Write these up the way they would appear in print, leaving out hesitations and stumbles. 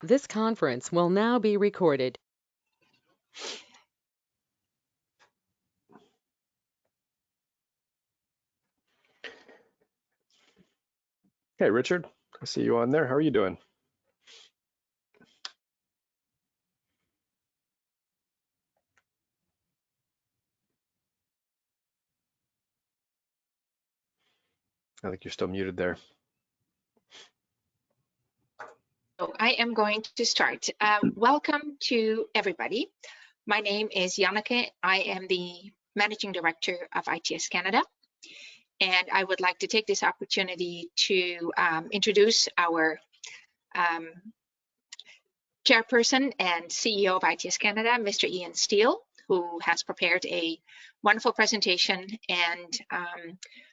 This conference will now be recorded. Hey, Richard, I see you on there. How are you doing? I think you're still muted there. So I am going to start. Welcome to everybody. My name is Janneke. I am the Managing Director of ITS Canada. And I would like to take this opportunity to introduce our Chairperson and CEO of ITS Canada, Mr. Ian Steele, who has prepared a wonderful presentation. And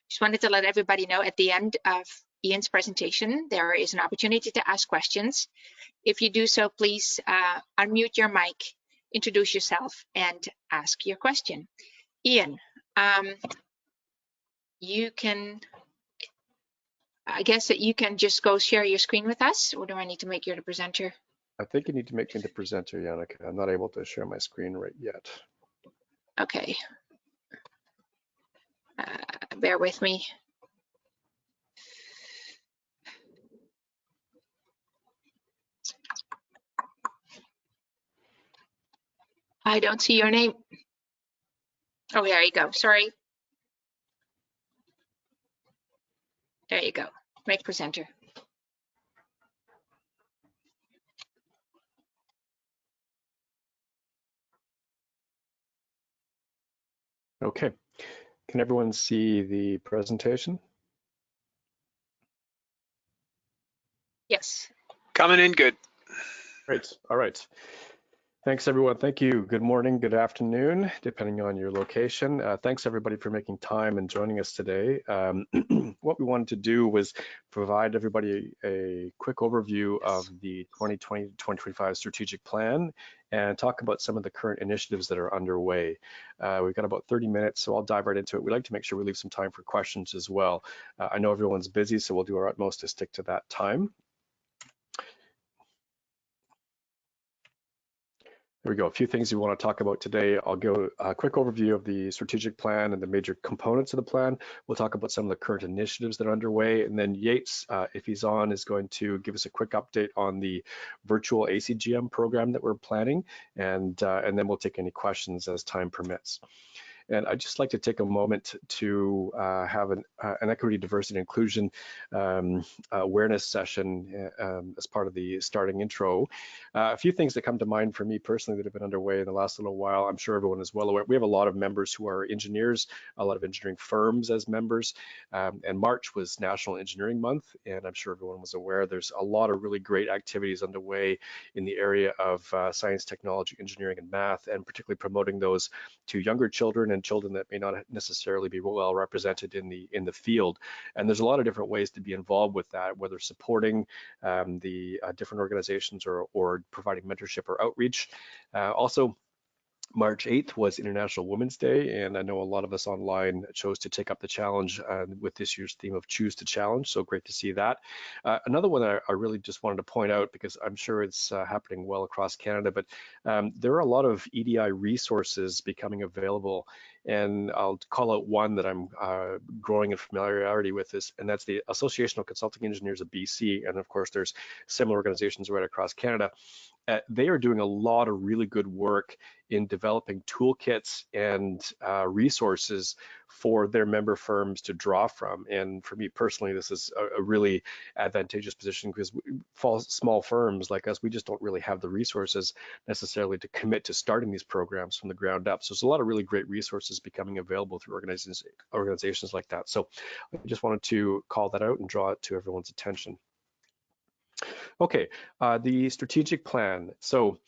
just wanted to let everybody know at the end of Ian's presentation, there is an opportunity to ask questions. If you do so, please unmute your mic, introduce yourself, and ask your question. Ian, you can, I guess that you can just go share your screen with us, or do I need to make you the presenter? I think you need to make me the presenter, Yannick. I'm not able to share my screen right yet. Okay. Bear with me. I don't see your name. Oh, there you go. Sorry. There you go. Make presenter. Okay. Can everyone see the presentation? Yes. Coming in good. Great. All right. Thanks, everyone. Thank you. Good morning, good afternoon, depending on your location. Thanks, everybody, for making time and joining us today. What we wanted to do was provide everybody a quick overview of the 2020 to 2025 strategic plan and talk about some of the current initiatives that are underway. We've got about 30 minutes, so I'll dive right into it. We like to make sure we leave some time for questions as well. I know everyone's busy, so we'll do our utmost to stick to that time. There we go. A few things we want to talk about today. I'll go a quick overview of the strategic plan and the major components of the plan. We'll talk about some of the current initiatives that are underway. And then Yates, if he's on, is going to give us a quick update on the virtual ACGM program that we're planning. And then we'll take any questions as time permits. And I'd just like to take a moment to have an equity, diversity, and inclusion awareness session as part of the starting intro. A few things that come to mind for me personally that have been underway in the last little while. I'm sure everyone is well aware. We have a lot of members who are engineers, a lot of engineering firms as members, and March was National Engineering Month, and I'm sure everyone was aware there's a lot of really great activities underway in the area of science, technology, engineering, and math, and particularly promoting those to younger children and children that may not necessarily be well represented in the field. And there's a lot of different ways to be involved with that, whether supporting the different organizations or providing mentorship or outreach. Also, March 8th was International Women's Day, and I know a lot of us online chose to take up the challenge with this year's theme of Choose to Challenge, so great to see that. Another one that I really just wanted to point out, because I'm sure it's happening well across Canada, but there are a lot of EDI resources becoming available, and I'll call out one that I'm growing in familiarity with this, and that's the Association of Consulting Engineers of BC, and of course there's similar organizations right across Canada. They are doing a lot of really good work in developing toolkits and resources for their member firms to draw from. And for me personally, this is a really advantageous position because small firms like us, we just don't really have the resources necessarily to commit to starting these programs from the ground up. So there's a lot of really great resources becoming available through organizations like that. So I just wanted to call that out and draw it to everyone's attention. Okay, the strategic plan. So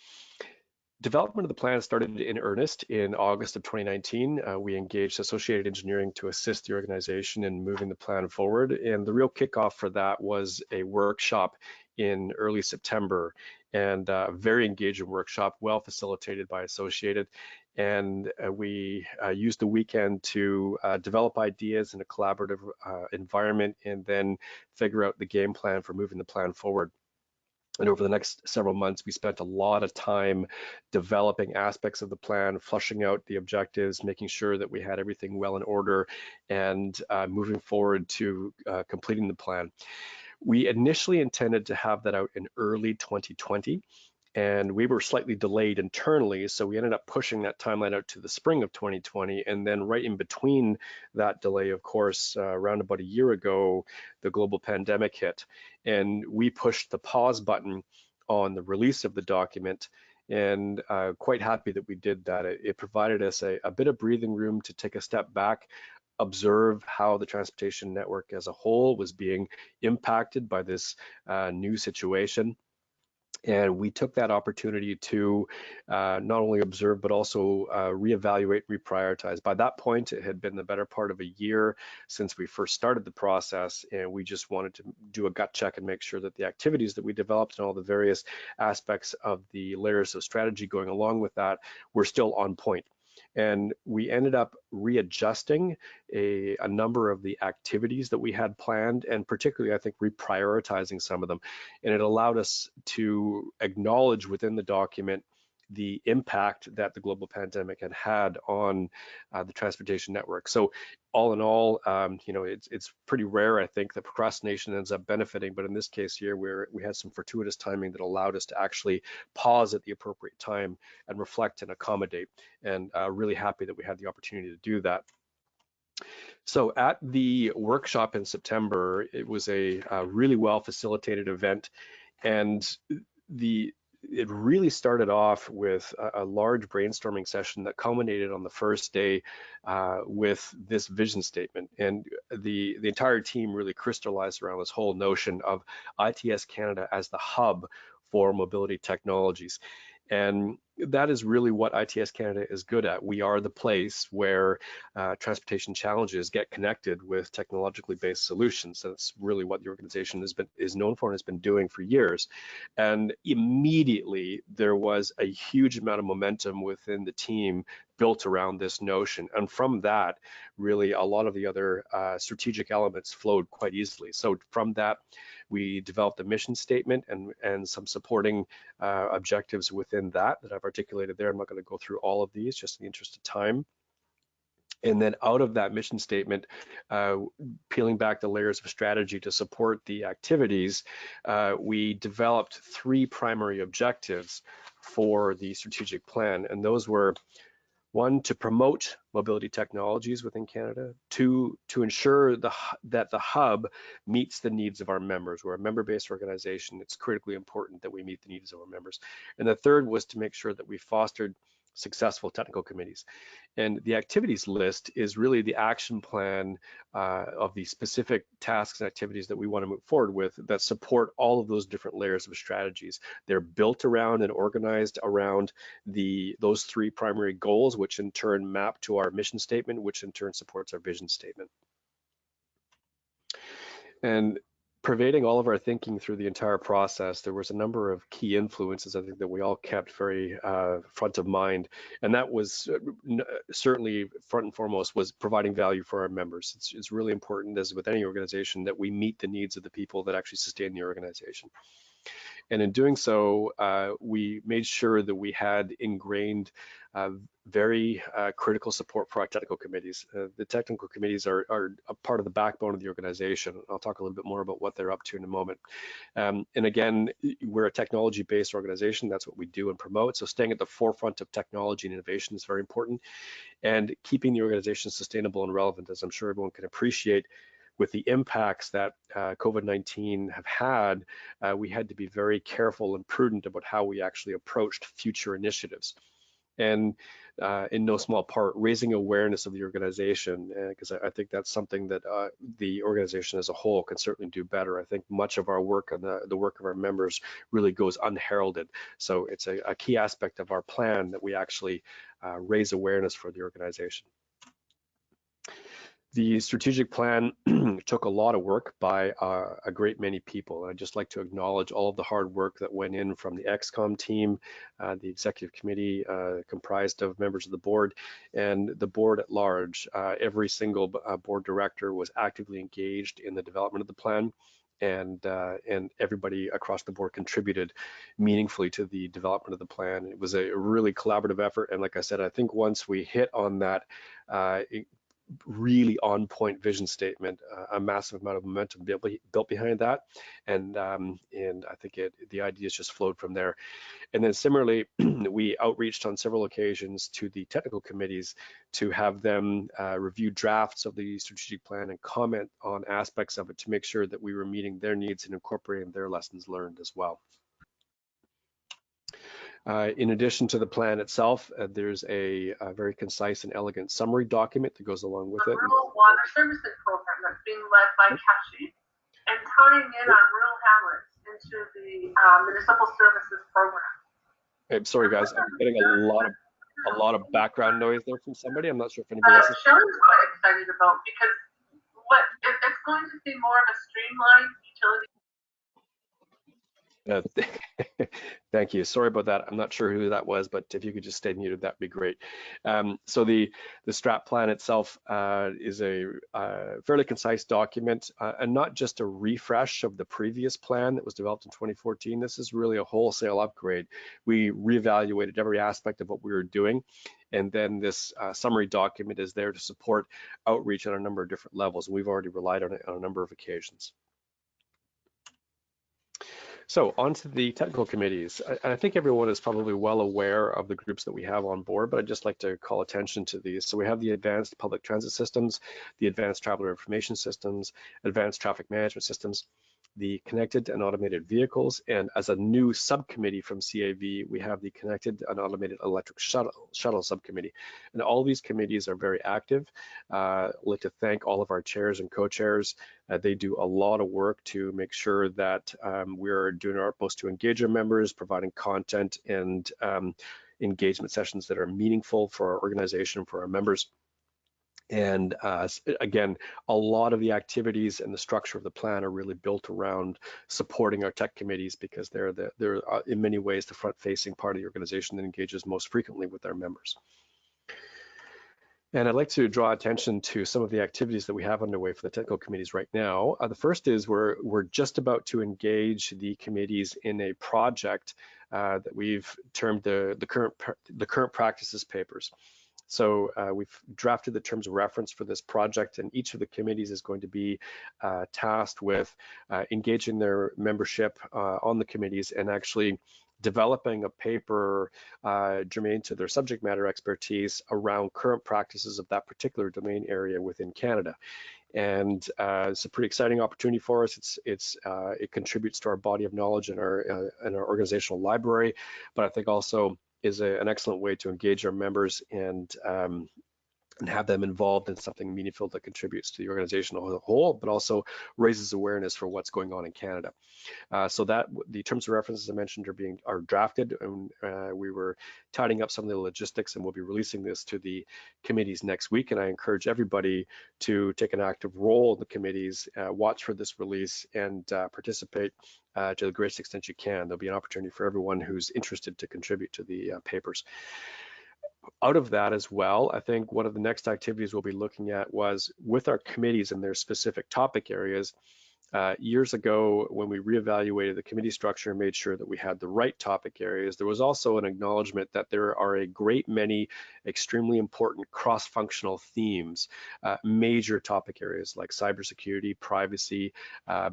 development of the plan started in earnest in August of 2019. We engaged Associated Engineering to assist the organization in moving the plan forward. And the real kickoff for that was a workshop in early September, and a very engaging workshop, well facilitated by Associated. And we used the weekend to develop ideas in a collaborative environment and then figure out the game plan for moving the plan forward. And over the next several months, we spent a lot of time developing aspects of the plan, flushing out the objectives, making sure that we had everything well in order, and moving forward to completing the plan. We initially intended to have that out in early 2020, and we were slightly delayed internally, so we ended up pushing that timeline out to the spring of 2020. And then right in between that delay, of course, around about a year ago, the global pandemic hit, and we pushed the pause button on the release of the document. And quite happy that we did that. It provided us a bit of breathing room to take a step back, observe how the transportation network as a whole was being impacted by this new situation. And we took that opportunity to not only observe, but also reevaluate, reprioritize. By that point, it had been the better part of a year since we first started the process, and we just wanted to do a gut check and make sure that the activities that we developed and all the various aspects of the layers of strategy going along with that were still on point. And we ended up readjusting a number of the activities that we had planned, and particularly, I think, reprioritizing some of them. And it allowed us to acknowledge within the document the impact that the global pandemic had had on the transportation network. So all in all, it's pretty rare, I think, that procrastination ends up benefiting. But in this case here, we had some fortuitous timing that allowed us to actually pause at the appropriate time and reflect and accommodate. And really happy that we had the opportunity to do that. So at the workshop in September, it was a really well facilitated event, and it really started off with a large brainstorming session that culminated on the first day with this vision statement. And the entire team really crystallized around this whole notion of ITS Canada as the hub for mobility technologies. And that is really what ITS Canada is good at. We are the place where transportation challenges get connected with technologically based solutions. That's really what the organization is known for and has been doing for years. And immediately there was a huge amount of momentum within the team built around this notion. And from that, really a lot of the other strategic elements flowed quite easily. So from that, we developed a mission statement and some supporting objectives within that I've articulated there. I'm not going to go through all of these, just in the interest of time. And then out of that mission statement, peeling back the layers of strategy to support the activities, we developed 3 primary objectives for the strategic plan. And those were: 1, to promote mobility technologies within Canada; 2, to ensure that the hub meets the needs of our members. We're a member-based organization. It's critically important that we meet the needs of our members. And the 3rd was to make sure that we fostered successful technical committees. And the activities list is really the action plan of the specific tasks and activities that we want to move forward with that support all of those different layers of strategies. They're built around and organized around those 3 primary goals, which in turn map to our mission statement, which in turn supports our vision statement. And pervading all of our thinking through the entire process, there was a number of key influences, I think, that we all kept very front of mind. And that was certainly front and foremost was providing value for our members. It's really important, as with any organization, that we meet the needs of the people that actually sustain the organization. And in doing so, we made sure that we had ingrained very critical support for our technical committees. The technical committees are a part of the backbone of the organization. I'll talk a little bit more about what they're up to in a moment. And again, we're a technology-based organization. That's what we do and promote. So staying at the forefront of technology and innovation is very important. And keeping the organization sustainable and relevant, as I'm sure everyone can appreciate, with the impacts that COVID-19 have had, we had to be very careful and prudent about how we actually approached future initiatives. And in no small part, raising awareness of the organization, because I think that's something that the organization as a whole can certainly do better. I think much of our work and the work of our members really goes unheralded. So it's a key aspect of our plan that we actually raise awareness for the organization. The strategic plan took a lot of work by a great many people. I'd just like to acknowledge all of the hard work that went in from the XCOM team, the executive committee comprised of members of the board, and the board at large. Every single board director was actively engaged in the development of the plan. and everybody across the board contributed meaningfully to the development of the plan. It was a really collaborative effort, and like I said, I think once we hit on that really on point vision statement, a massive amount of momentum built behind that, and I think the ideas just flowed from there. And then similarly, we outreached on several occasions to the technical committees to have them review drafts of the strategic plan and comment on aspects of it to make sure that we were meeting their needs and incorporating their lessons learned as well. In addition to the plan itself, there's a very concise and elegant summary document that goes along with it. Rural water services program that's being led by Kashi and tying in our rural hamlets into the municipal services program. I'm sorry, guys, I'm getting a lot of background noise there from somebody. I'm not sure if anybody else is. Shelley's quite excited about, because it's going to be more of a streamlined utility. Thank you. Sorry about that. I'm not sure who that was, but if you could just stay muted, that'd be great. So the strat plan itself is a fairly concise document, and not just a refresh of the previous plan that was developed in 2014. This is really a wholesale upgrade. We reevaluated every aspect of what we were doing, and then this summary document is there to support outreach on a number of different levels. We've already relied on it on a number of occasions. So on to the technical committees. I think everyone is probably well aware of the groups that we have on board, but I'd just like to call attention to these. So we have the Advanced Public Transit Systems, the Advanced Traveler Information Systems, Advanced Traffic Management Systems, the Connected and Automated Vehicles, and as a new subcommittee from CAV, we have the Connected and Automated Electric Shuttle Subcommittee. And all these committees are very active. I'd like to thank all of our chairs and co-chairs. They do a lot of work to make sure that we're doing our utmost to engage our members, providing content and engagement sessions that are meaningful for our organization, for our members. And again, a lot of the activities and the structure of the plan are really built around supporting our tech committees, because they're in many ways the front-facing part of the organization that engages most frequently with our members. And I'd like to draw attention to some of the activities that we have underway for the technical committees right now. The first is we're just about to engage the committees in a project that we've termed the current practices papers. So we've drafted the terms of reference for this project, and each of the committees is going to be tasked with engaging their membership on the committees and actually developing a paper germane to their subject matter expertise around current practices of that particular domain area within Canada. And it's a pretty exciting opportunity for us. It contributes to our body of knowledge and our organizational library, but I think also is an excellent way to engage our members and have them involved in something meaningful that contributes to the organization as a whole, but also raises awareness for what's going on in Canada. So that the terms of reference, as I mentioned, are drafted, and we were tidying up some of the logistics, and we'll be releasing this to the committees next week. And I encourage everybody to take an active role in the committees, watch for this release, and participate to the greatest extent you can. There'll be an opportunity for everyone who's interested to contribute to the papers. Out of that as well, I think one of the next activities we'll be looking at was with our committees and their specific topic areas. Years ago, when we reevaluated the committee structure and made sure that we had the right topic areas, there was also an acknowledgement that there are a great many extremely important cross-functional themes, major topic areas like cybersecurity, privacy,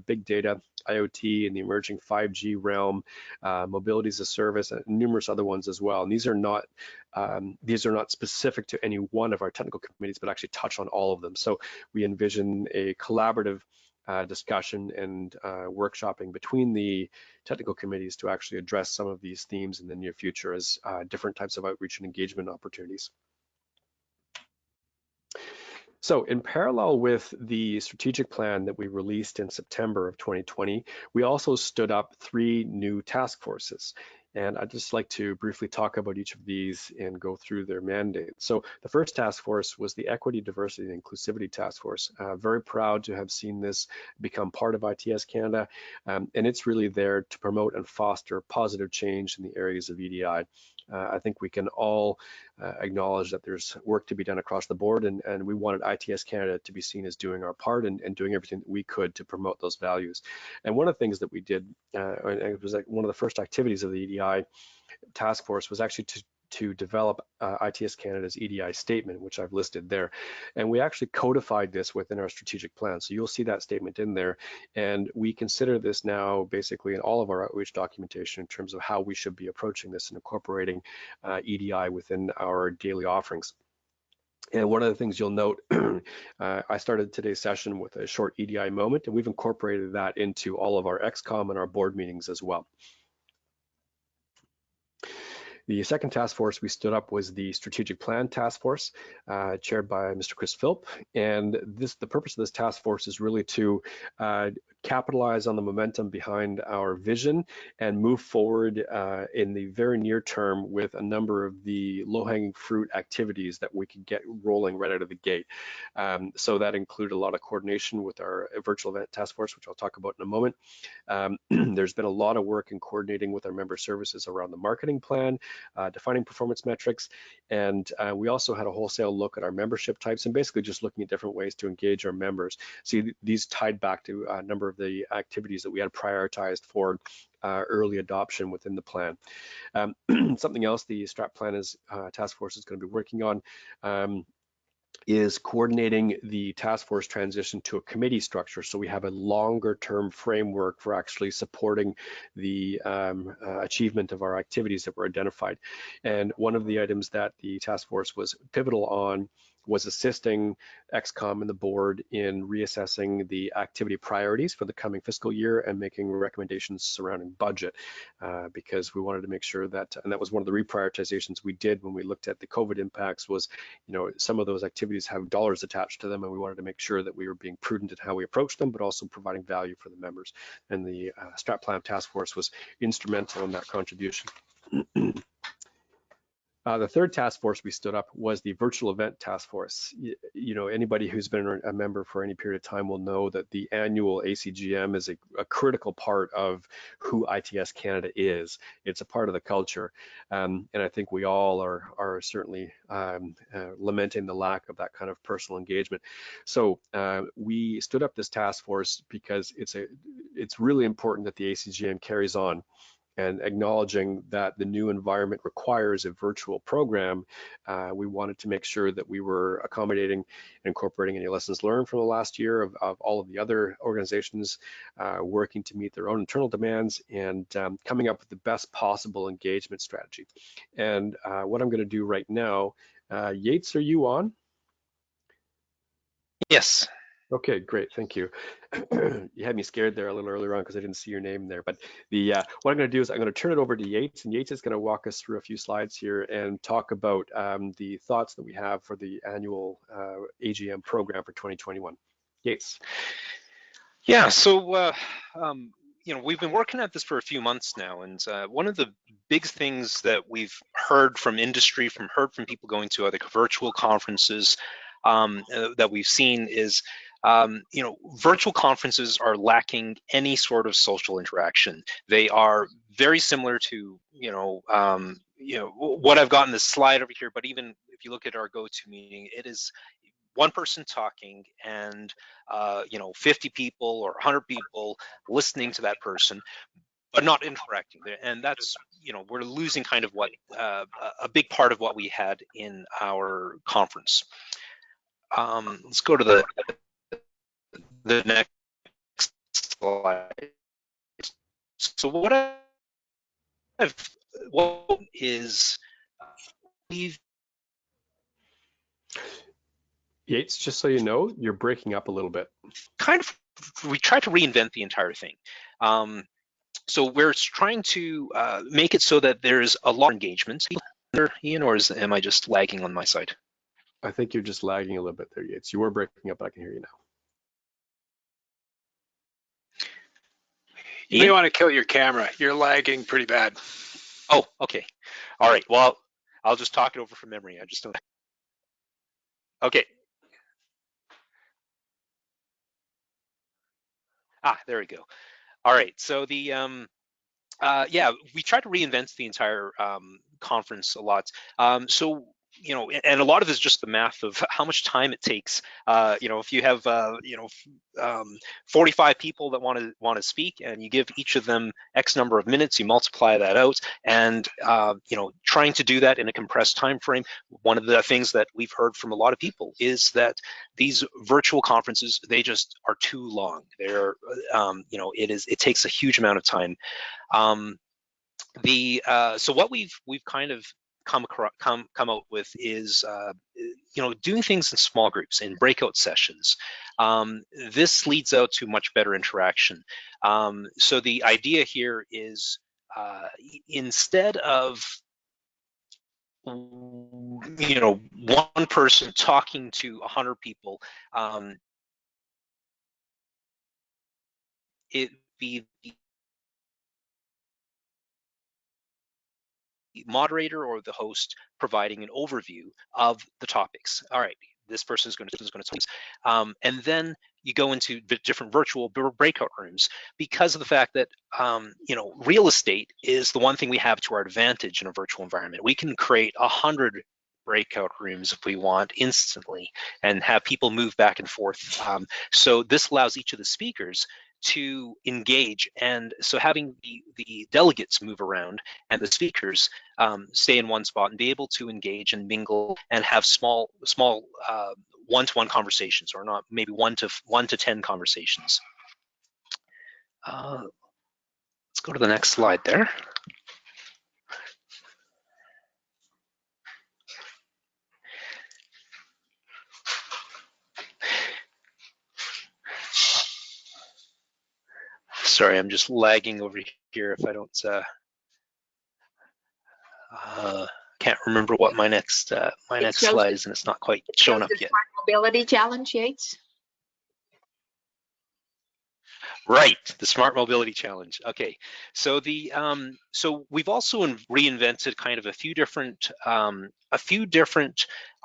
big data, IoT, and the emerging 5G realm, mobility as a service, and numerous other ones as well. And these are not specific to any one of our technical committees, but actually touch on all of them. So we envision a collaborative discussion and workshopping between the technical committees to actually address some of these themes in the near future as different types of outreach and engagement opportunities. So in parallel with the strategic plan that we released in September of 2020, we also stood up 3 new task forces. And I'd just like to briefly talk about each of these and go through their mandates. So the first task force was the Equity, Diversity, and Inclusivity Task Force. Very proud to have seen this become part of ITS Canada. And it's really there to promote and foster positive change in the areas of EDI. I think we can all acknowledge that there's work to be done across the board, and we wanted ITS Canada to be seen as doing our part and doing everything that we could to promote those values. And one of the things that we did, and it was like one of the first activities of the EDI task force, was actually to develop ITS Canada's EDI statement, which I've listed there. And we actually codified this within our strategic plan. So you'll see that statement in there. And we consider this now basically in all of our outreach documentation in terms of how we should be approaching this and incorporating EDI within our daily offerings. And one of the things you'll note, I started today's session with a short EDI moment, and we've incorporated that into all of our XCOM and our board meetings as well. The second task force we stood up was the Strategic Plan Task Force, chaired by Mr. Chris Philp. And the purpose of this task force is really to capitalize on the momentum behind our vision and move forward in the very near term with a number of the low-hanging fruit activities that we could get rolling right out of the gate. So that included a lot of coordination with our virtual event task force, which I'll talk about in a moment. There's been a lot of work in coordinating with our member services around the marketing plan, defining performance metrics, and we also had a wholesale look at our membership types and basically just looking at different ways to engage our members. See, these tied back to a number of the activities that we had prioritized for early adoption within the plan. Something else the Strat Plan task force is going to be working on is coordinating the task force transition to a committee structure, so we have a longer term framework for actually supporting the achievement of our activities that were identified. And one of the items that the task force was pivotal on was assisting XCOM and the board in reassessing the activity priorities for the coming fiscal year and making recommendations surrounding budget, because we wanted to make sure that, and that was one of the reprioritizations we did when we looked at the COVID impacts, was, you know, some of those activities have dollars attached to them, and we wanted to make sure that we were being prudent in how we approach them, but also providing value for the members. And the Strat Plan Task Force was instrumental in that contribution. The third task force we stood up was the virtual event task force. You know, anybody who's been a member for any period of time will know that the annual ACGM is a critical part of who ITS Canada is. It's a part of the culture. And I think we all are certainly lamenting the lack of that kind of personal engagement. So we stood up this task force because it's really important that the ACGM carries on. And acknowledging that the new environment requires a virtual program, we wanted to make sure that we were accommodating and incorporating any lessons learned from the last year of all of the other organizations working to meet their own internal demands and coming up with the best possible engagement strategy. And what I'm going to do right now, Yates, are you on? Yes. Okay, great, thank you. You had me scared there a little earlier on because I didn't see your name there. But what I'm going to do is I'm going to turn it over to Yates, and Yates is going to walk us through a few slides here and talk about the thoughts that we have for the annual AGM program for 2021. Yates. Yeah, so you know, we've been working at this for a few months now, and one of the big things that we've heard from industry, heard from people going to other virtual conferences that we've seen is, you know, virtual conferences are lacking any sort of social interaction. They are very similar to, you know, what I've got in this slide over here, but even if you look at our go-to meeting, it is one person talking and, you know, 50 people or 100 people listening to that person, but not interacting. And that's, you know, we're losing kind of what a big part of what we had in our conference. Let's go to the next slide. So what is we've Yates, just so you know, you're breaking up a little bit. we tried to reinvent the entire thing. So we're trying to make it so that there's a lot of engagement. Ian, or am I just lagging on my side? I think you're just lagging a little bit there, Yates. You were breaking up, but I can hear you now. You may want to kill your camera. You're lagging pretty bad. Oh, okay. All right. Well, I'll just talk it over from memory. I just don't. Okay. There we go. All right. So the yeah, we tried to reinvent the entire conference a lot. So, you know, and a lot of it is just the math of how much time it takes. You know, if you have, 45 people that want to speak, and you give each of them X number of minutes, you multiply that out, and you know, trying to do that in a compressed time frame. One of the things that we've heard from a lot of people is that these virtual conferences, they just are too long. They're, you know, it takes a huge amount of time. So what we've kind of come out with is you know, doing things in small groups, in breakout sessions. This leads out to much better interaction. So the idea here is instead of, you know, one person talking to 100 people, it be the moderator or the host providing an overview of the topics. All right, this person is going to talk, and then you go into different virtual breakout rooms, because of the fact that you know, real estate is the one thing we have to our advantage in a virtual environment. We can create 100 breakout rooms if we want instantly and have people move back and forth. So this allows each of the speakers to engage, and so having the delegates move around and the speakers stay in one spot and be able to engage and mingle and have small one-to-one conversations, or not, maybe one to 10 conversations. Let's go to the next slide there. Sorry, I'm just lagging over here if I don't can't remember what my next slide is, and it's not quite showing up yet. Smart mobility challenge, Yates. Right, the Smart Mobility Challenge. Okay, so so we've also reinvented kind of a few different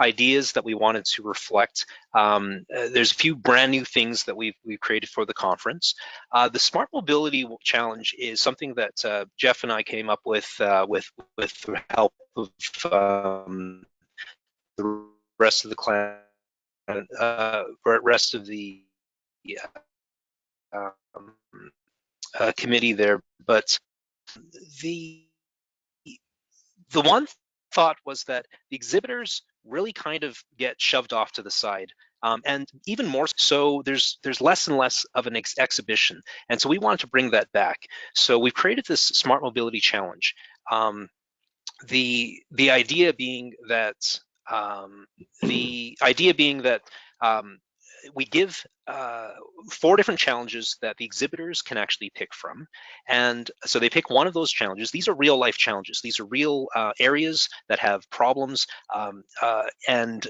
ideas that we wanted to reflect. There's a few brand new things that we've created for the conference. The Smart Mobility Challenge is something that Jeff and I came up with the help of the rest of the clan, rest of the committee there. But the one thought was that the exhibitors really kind of get shoved off to the side, and even more so, there's less and less of an exhibition, and so we wanted to bring that back. So we've created this Smart Mobility Challenge. The idea being that we give 4 different challenges that the exhibitors can actually pick from. And so they pick one of those challenges. These are real life challenges. These are real areas that have problems, and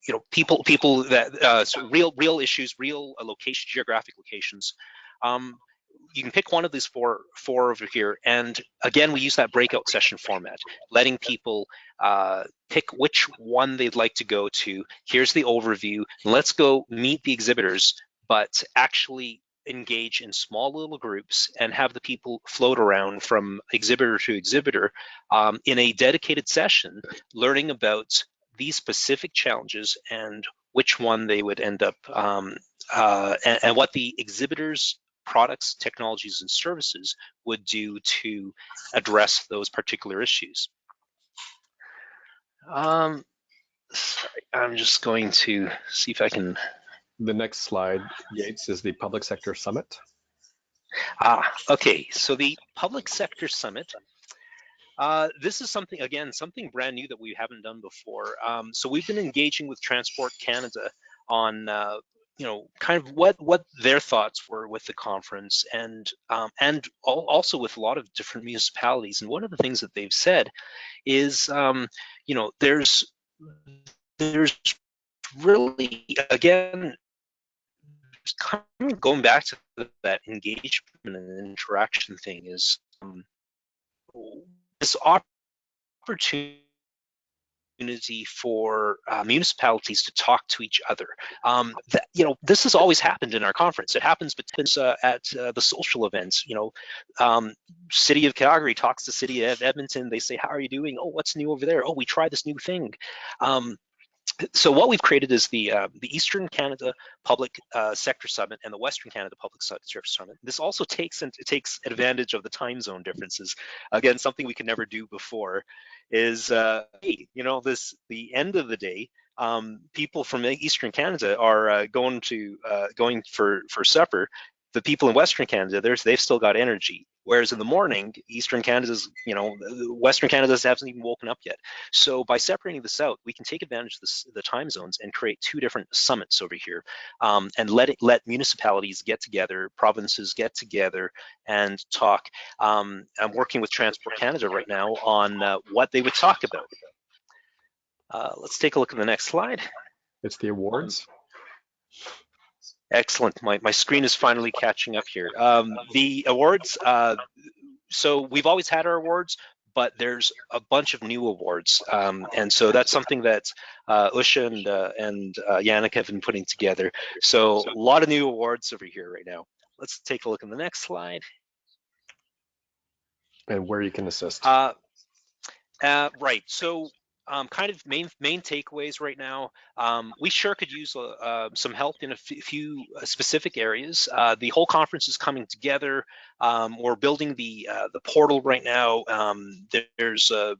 you know, people that so real issues, real geographic locations. You can pick one of these four over here, and again, we use that breakout session format, letting people pick which one they'd like to go to. Here's the overview. Let's go meet the exhibitors, but actually engage in small little groups and have the people float around from exhibitor to exhibitor in a dedicated session, learning about these specific challenges and which one they would end up, and what the exhibitors' products, technologies, and services would do to address those particular issues. Sorry, I'm just going to see if I can. The next slide, Yates, is the Public Sector Summit. Okay, so the Public Sector Summit. This is something brand new that we haven't done before. So we've been engaging with Transport Canada on you know, kind of what their thoughts were with the conference, and also with a lot of different municipalities. And one of the things that they've said is, you know, there's really, again, kind of going back to that engagement and interaction thing, is this opportunity opportunity for municipalities to talk to each other. This has always happened in our conference. It happens at the social events. City of Calgary talks to City of Edmonton. They say, "How are you doing? Oh, what's new over there? Oh, we tried this new thing." So what we've created is the Eastern Canada Public Sector Summit and the Western Canada Public Sector Summit. This also takes advantage of the time zone differences. Again, something we could never do before is, hey, the end of the day, people from Eastern Canada are going for supper. The people in Western Canada, they've still got energy. Whereas in the morning, Eastern Canada's, Western Canada hasn't even woken up yet. So by separating this out, we can take advantage of the time zones and create two different summits over here, and let municipalities get together, provinces get together and talk. I'm working with Transport Canada right now on what they would talk about. Let's take a look at the next slide. It's the awards. Excellent. My screen is finally catching up here. The awards, so we've always had our awards, but there's a bunch of new awards. And so that's something that Usha and Yannick have been putting together. So a lot of new awards over here right now. Let's take a look at the next slide. And where you can assist. Right. So kind of main takeaways right now. We sure could use some help in a few specific areas. The whole conference is coming together. We're building the portal right now. There's a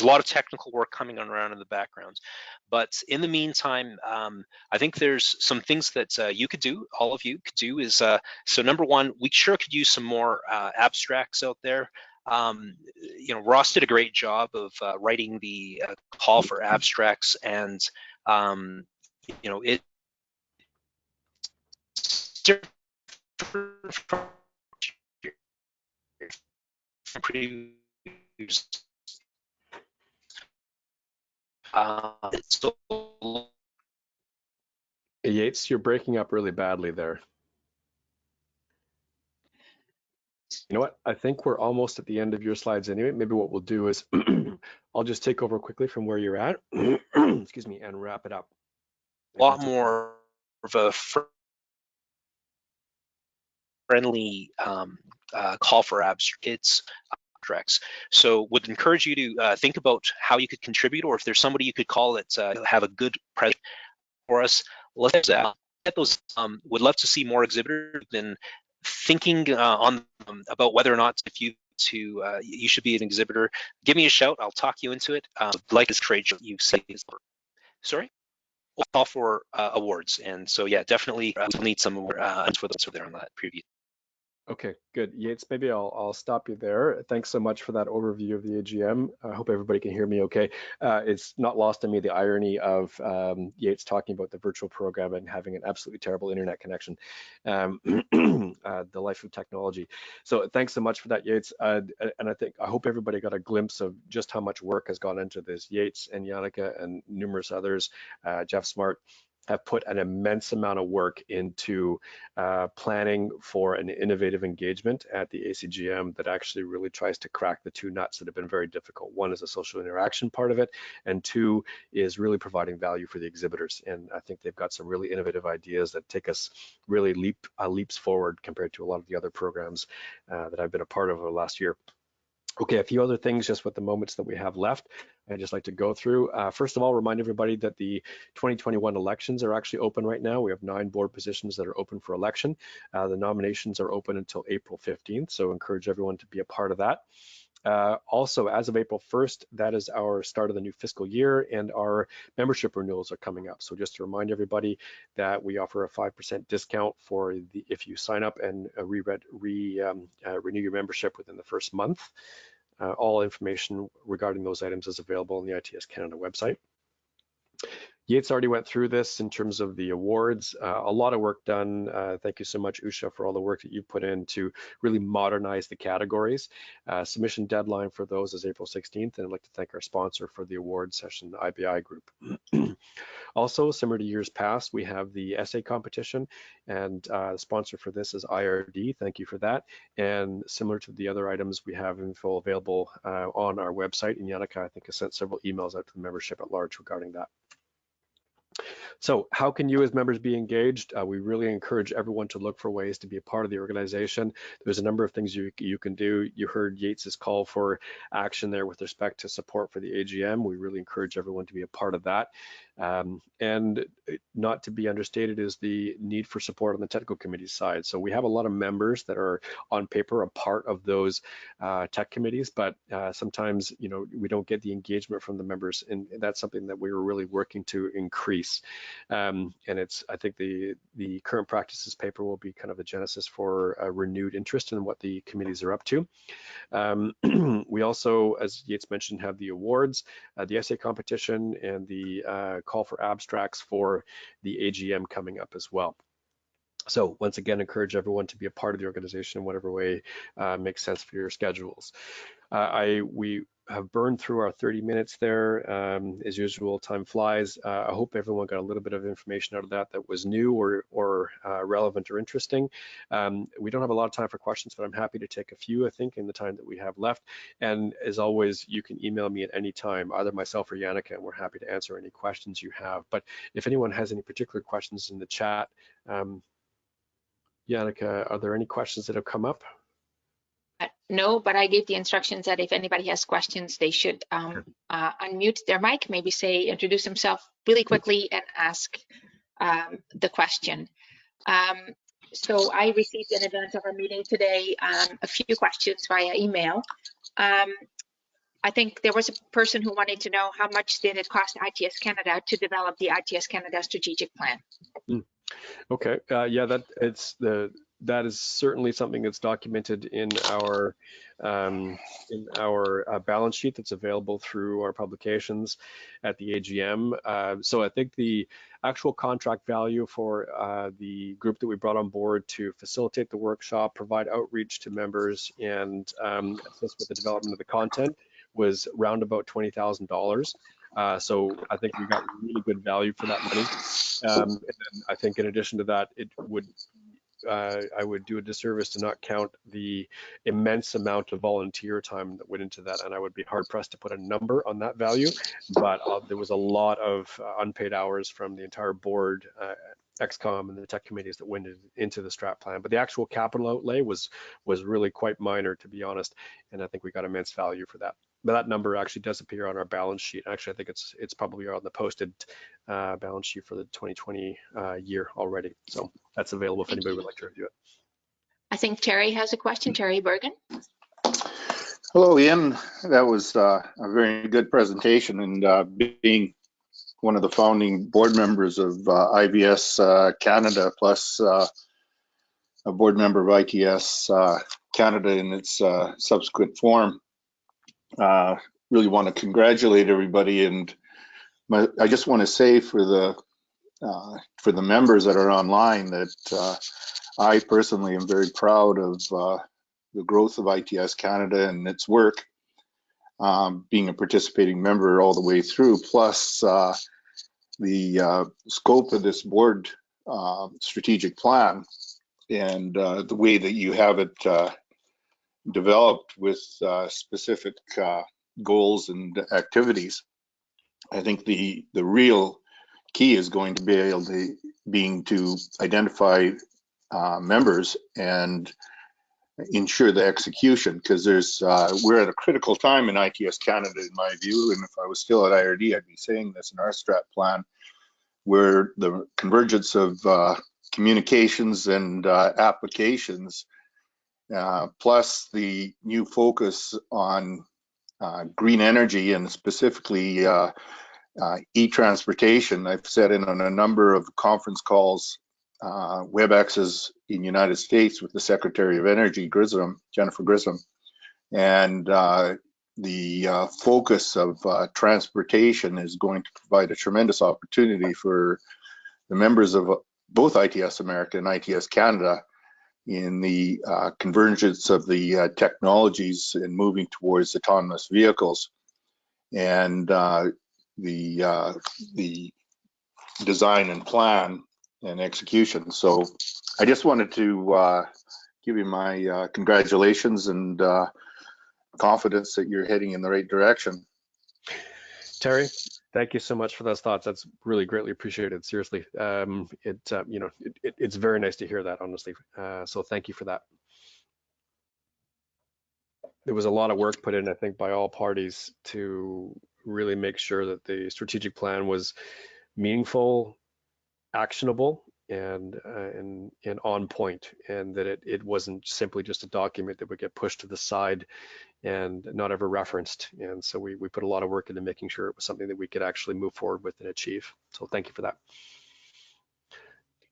lot of technical work coming around in the background. But in the meantime, I think there's some things that you could do, all of you could do is, so number one, we sure could use some more abstracts out there. Ross did a great job of writing the call for abstracts, and it's different from previous. Yates, you're breaking up really badly there. You know what? I think we're almost at the end of your slides anyway. Maybe what we'll do is I'll just take over quickly from where you're at, excuse me, and wrap it up. A lot more of a friendly call for abstracts. So would encourage you to think about how you could contribute, or if there's somebody you could call that have a good present for us. Let's get those. Would love to see more exhibitors. Been thinking about whether or not you should be an exhibitor. Give me a shout. I'll talk you into it. Like this trade show you say. Sorry. We'll call for awards, and so yeah, definitely we'll need some more for those there on that preview. Okay, good. Yates, maybe I'll stop you there. Thanks so much for that overview of the AGM. I hope everybody can hear me okay. It's not lost on me the irony of Yates talking about the virtual program and having an absolutely terrible internet connection. The life of technology. So thanks so much for that, Yates. And I hope everybody got a glimpse of just how much work has gone into this. Yates and Yannicka and numerous others, Jeff Smart, have put an immense amount of work into planning for an innovative engagement at the ACGM that actually really tries to crack the two nuts that have been very difficult. One is a social interaction part of it, and two is really providing value for the exhibitors. And I think they've got some really innovative ideas that take us really leaps forward compared to a lot of the other programs that I've been a part of over the last year. Okay, a few other things just with the moments that we have left. I'd just like to go through. First of all, remind everybody that the 2021 elections are actually open right now. We have 9 board positions that are open for election. The nominations are open until April 15th, so encourage everyone to be a part of that. Also, as of April 1st, that is our start of the new fiscal year, and our membership renewals are coming up. So just to remind everybody that we offer a 5% discount for if you sign up and renew your membership within the first month. All information regarding those items is available on the ITS Canada website. Yates already went through this in terms of the awards. A lot of work done. Thank you so much, Usha, for all the work that you put in to really modernize the categories. Submission deadline for those is April 16th, and I'd like to thank our sponsor for the award session, the IBI Group. Also, similar to years past, we have the essay competition, and the sponsor for this is IRD. Thank you for that. And similar to the other items, we have info available on our website, and Yannicka, I think, has sent several emails out to the membership at large regarding that. So how can you as members be engaged? We really encourage everyone to look for ways to be a part of the organization. There's a number of things you can do. You heard Yates's call for action there with respect to support for the AGM. We really encourage everyone to be a part of that. And not to be understated is the need for support on the technical committee side. So we have a lot of members that are on paper a part of those tech committees, but sometimes, you know, we don't get the engagement from the members, and that's something that we were really working to increase. And it's, I think the current practices paper will be kind of the genesis for a renewed interest in what the committees are up to. We also, as Yates mentioned, have the awards, the essay competition, and the call for abstracts for the AGM coming up as well. So once again, encourage everyone to be a part of the organization in whatever way makes sense for your schedules. We have burned through our 30 minutes there. As usual, time flies. I hope everyone got a little bit of information out of that was new or relevant or interesting. We don't have a lot of time for questions, but I'm happy to take a few, I think, in the time that we have left. And as always, you can email me at any time, either myself or Yannicka, and we're happy to answer any questions you have. But if anyone has any particular questions in the chat, Yannicka, are there any questions that have come up? No, but I gave the instructions that if anybody has questions, they should unmute their mic, maybe introduce themselves really quickly and ask the question. So I received in advance of our meeting today a few questions via email. I think there was a person who wanted to know how much did it cost ITS Canada to develop the ITS Canada strategic plan? Okay, yeah, that is certainly something that's documented in our balance sheet that's available through our publications at the AGM. So I think the actual contract value for the group that we brought on board to facilitate the workshop, provide outreach to members, and assist with the development of the content was round about $20,000. So I think we got really good value for that money. And then I think in addition to that, it would I would do a disservice to not count the immense amount of volunteer time that went into that, and I would be hard pressed to put a number on that value, but there was a lot of unpaid hours from the entire board, XCOM, and the tech committees that went into the strat plan. But the actual capital outlay was really quite minor, to be honest, and I think we got immense value for that. But that number actually does appear on our balance sheet. Actually, I think it's probably on the posted balance sheet for the 2020 year already. So that's available if anybody would like to review it. I think Terry has a question. Terry Bergen. Hello, Ian. That was a very good presentation, and being one of the founding board members of IVS Canada, plus a board member of ITS Canada in its subsequent form. Really want to congratulate everybody, and I just want to say for the members that are online that I personally am very proud of the growth of ITS Canada and its work, being a participating member all the way through, plus the scope of this board strategic plan and the way that you have it developed with specific goals and activities. I think the real key is going to be to identify members and ensure the execution, because we're at a critical time in ITS Canada, in my view, and if I was still at IRD, I'd be saying this in our strat plan, where the convergence of communications and applications, plus the new focus on green energy and specifically e-transportation. I've sat in on a number of conference calls, WebExes in the United States with the Secretary of Energy, Jennifer Grissom, and the focus of transportation is going to provide a tremendous opportunity for the members of both ITS America and ITS Canada in the convergence of the technologies and moving towards autonomous vehicles and the design and plan and execution. So I just wanted to give you my congratulations and confidence that you're heading in the right direction. Terry, thank you so much for those thoughts. That's really greatly appreciated. Seriously, it's very nice to hear that, honestly. So thank you for that. There was a lot of work put in, I think, by all parties to really make sure that the strategic plan was meaningful, actionable, and on point, and that it wasn't simply just a document that would get pushed to the side and not ever referenced. And so we put a lot of work into making sure it was something that we could actually move forward with and achieve. So thank you for that.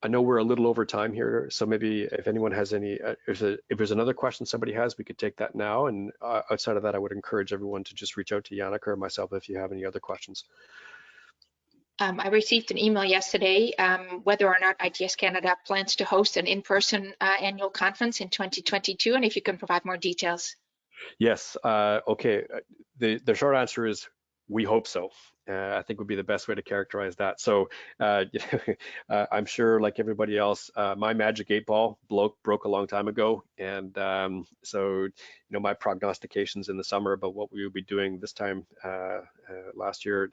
I know we're a little over time here, so maybe if anyone has any, if there's another question somebody has, we could take that now. And outside of that, I would encourage everyone to just reach out to Yannick or myself if you have any other questions. I received an email yesterday whether or not ITS Canada plans to host an in-person annual conference in 2022, and if you can provide more details. Yes. Okay. The short answer is we hope so. I think would be the best way to characterize that. So I'm sure, like everybody else, my magic 8-ball broke a long time ago, and so my prognostications in the summer about what we would be doing this time last year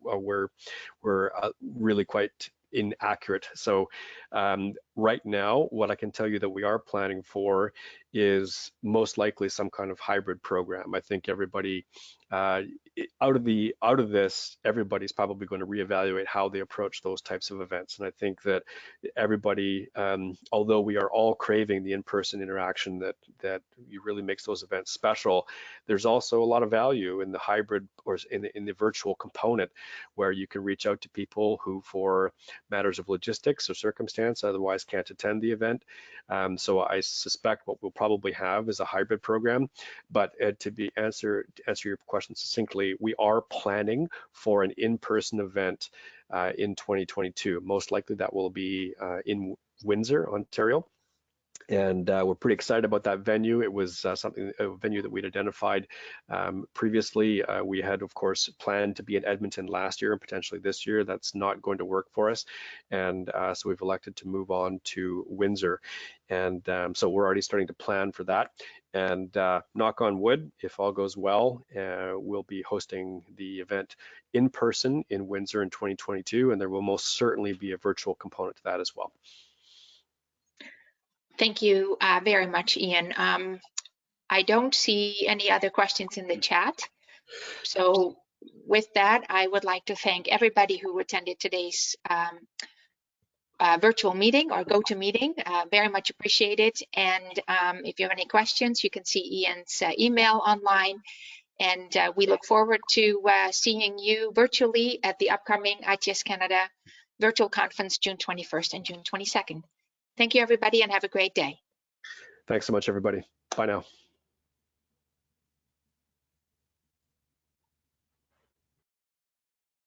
were really quite inaccurate. So right now, what I can tell you that we are planning for is most likely some kind of hybrid program. I think everybody out of this, everybody's probably going to reevaluate how they approach those types of events. And I think that everybody, although we are all craving the in-person interaction that really makes those events special, there's also a lot of value in the hybrid or in the virtual component, where you can reach out to people who, for matters of logistics or circumstance, otherwise can't attend the event. So I suspect what we'll probably have is a hybrid program. But to answer your question succinctly, we are planning for an in-person event in 2022. Most likely that will be in Windsor, Ontario. And we're pretty excited about that venue. It was a venue that we'd identified previously. We had, of course, planned to be in Edmonton last year and potentially this year. That's not going to work for us. And so we've elected to move on to Windsor. And so we're already starting to plan for that. And knock on wood, if all goes well, we'll be hosting the event in person in Windsor in 2022. And there will most certainly be a virtual component to that as well. Thank you very much, Ian. I don't see any other questions in the chat. So with that, I would like to thank everybody who attended today's virtual meeting or GoToMeeting. Very much appreciated. And if you have any questions, you can see Ian's email online. And we look forward to seeing you virtually at the upcoming ITS Canada virtual conference, June 21st and June 22nd. Thank you, everybody, and have a great day. Thanks so much, everybody. Bye now.